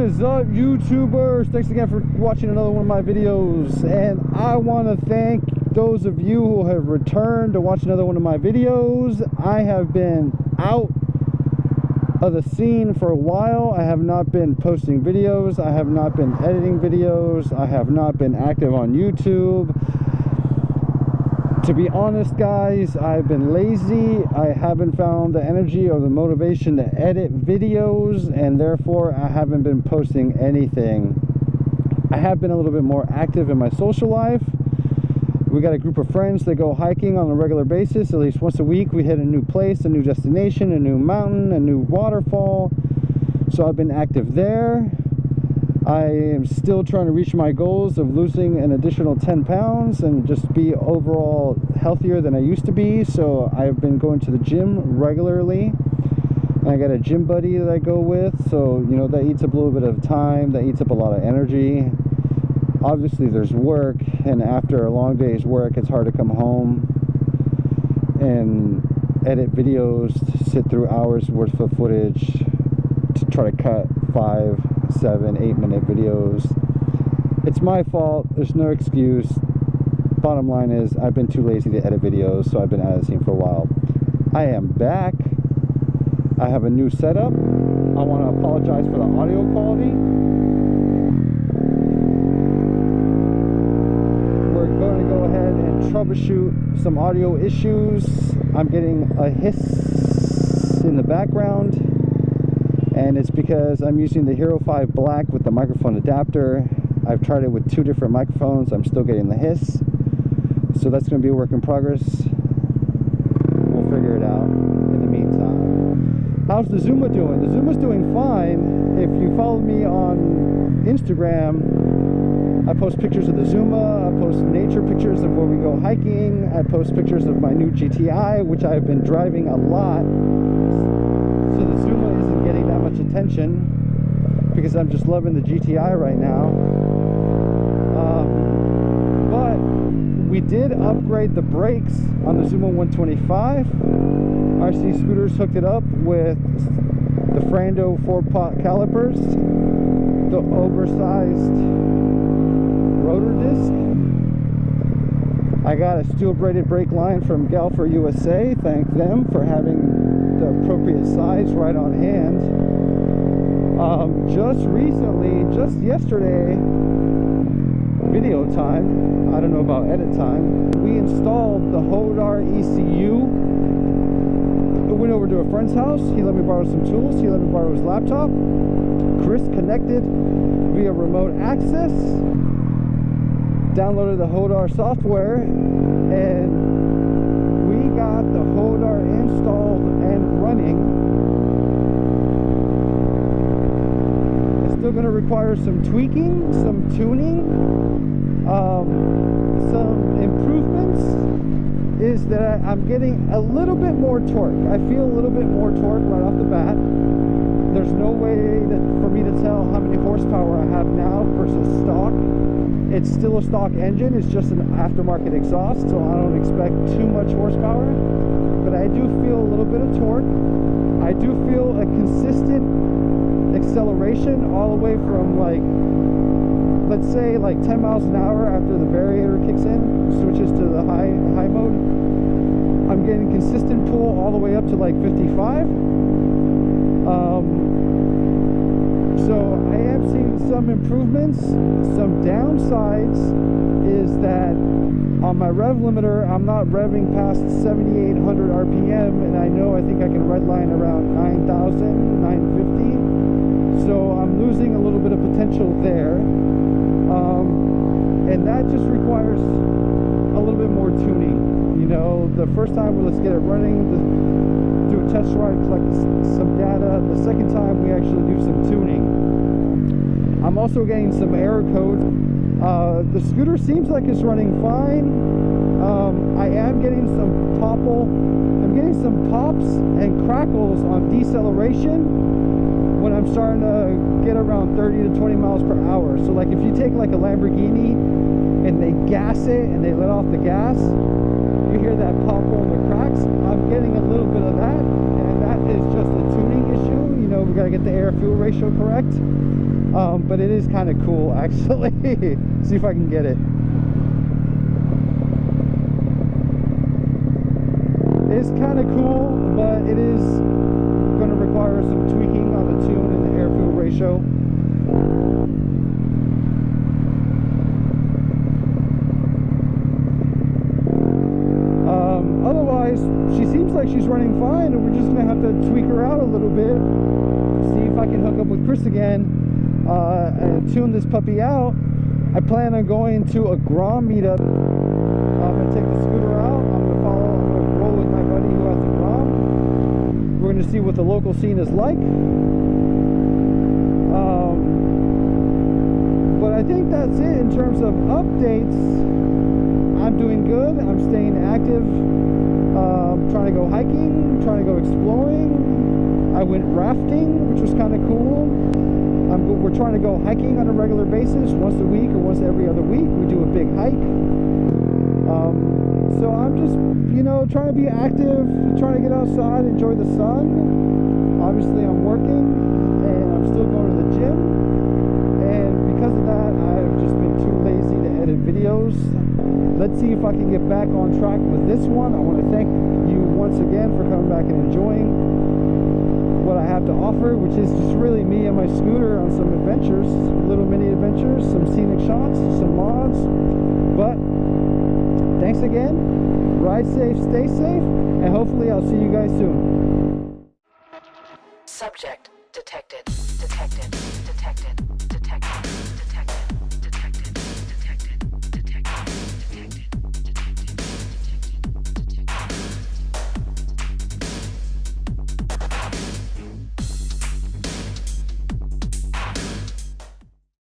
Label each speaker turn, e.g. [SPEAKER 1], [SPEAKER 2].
[SPEAKER 1] is up, YouTubers? Thanks again for watching another one of my videos, and I want to thank those of you who have returned to watch another one of my videos. I have been out of the scene for a while. I have not been posting videos, I have not been editing videos, I have not been active on YouTube. To be honest, guys, I've been lazy. I haven't found the energy or the motivation to edit videos, and therefore I haven't been posting anything. I have been a little bit more active in my social life. We got a group of friends that go hiking on a regular basis. At least once a week we hit a new place, a new destination, a new mountain, a new waterfall. So I've been active there. I am still trying to reach my goals of losing an additional 10 pounds and just be overall healthier than I used to be. So I've been going to the gym regularly, and I got a gym buddy that I go with. So, you know, that eats up a little bit of time, that eats up a lot of energy. Obviously there's work, and after a long day's work it's hard to come home and edit videos, to sit through hours worth of footage to try to cut 5, 7, 8 minute videos. It's my fault, there's no excuse. Bottom line is I've been too lazy to edit videos, so I've been out of the scene for a while. I am back. I have a new setup. I want to apologize for the audio quality. We're going to go ahead and troubleshoot some audio issues. I'm getting a hiss in the background, and it's because I'm using the Hero 5 Black with the microphone adapter. I've tried it with 2 different microphones. I'm still getting the hiss, so that's going to be a work in progress. We'll figure it out in the meantime. How's the Zuma doing? The Zuma's doing fine. If you follow me on Instagram, I post pictures of the Zuma, I post nature pictures of where we go hiking, I post pictures of my new GTI, which I've been driving a lot. So the Zuma isn't getting that much attention because I'm just loving the GTI right now. But we did upgrade the brakes on the Zuma 125. RC Scooters hooked it up with the Frando 4-pot calipers, the oversized rotor disc. I got a steel braided brake line from Galfer USA. Thank them for having the appropriate size right on hand. Just recently, just yesterday, video time, I don't know about edit time, we installed the Hodar ECU. I went over to a friend's house. He let me borrow some tools. He let me borrow his laptop. Chris connected via remote access, downloaded the Hodar software, and we got the Hodar installed and running. It's still going to require some tweaking, some tuning, some improvements. Is that I'm getting a little bit more torque. I feel a little bit more torque right off the bat. There's no way for me to tell how many horsepower I have now versus stock. It's still a stock engine, it's just an aftermarket exhaust, so I don't expect too much horsepower, but I do feel a little bit of torque. I do feel a consistent acceleration all the way from, like, let's say like 10 miles an hour after the variator kicks in, switches to the high mode. I'm getting consistent pull all the way up to like 55. So I am seeing some improvements. Some downsides is that on my rev limiter, I'm not revving past 7,800 RPM, and I think I can redline around 9,000, 950. So I'm losing a little bit of potential there. And that just requires a little bit more tuning. You know, the first time, let's get it running, do a test ride, collect some data. The second time, we actually do some tuning. I'm also getting some error codes. The scooter seems like it's running fine. I am getting some topple. I'm getting some pops and crackles on deceleration when I'm starting to get around 30 to 20 miles per hour. So like if you take like a Lamborghini and they gas it and they let off the gas, you hear that popple and the cracks. I'm getting a little bit of that, and that is just a tuning issue. You know, we gotta get the air fuel ratio correct. But it is kind of cool, actually. See if I can get it. It's kind of cool, but it is going to require some tweaking on the tune and the air-fuel ratio. Otherwise, she seems like she's running fine, and we're just going to have to tweak her out a little bit. See if I can hook up with Chris again and tune this puppy out. I plan on going to a Grom meetup. I'm going to take the scooter out. I'm going to roll with my buddy who has the Grom. We're going to see what the local scene is like. But I think that's it in terms of updates. I'm doing good. I'm staying active. Trying to go hiking, trying to go exploring. I went rafting, which was kind of cool. We're trying to go hiking on a regular basis, once a week or once every other week. We do a big hike. So I'm just, you know, trying to be active, trying to get outside, enjoy the sun. Obviously I'm working and I'm still going to the gym. And because of that, I've just been too lazy to edit videos. Let's see if I can get back on track with this one. I want to thank you once again for coming back and enjoying what I have to offer, which is just really me and my scooter on some adventures, little mini adventures, some scenic shots, some mods. But thanks again. Ride safe, stay safe, and hopefully I'll see you guys soon.
[SPEAKER 2] Subject detected.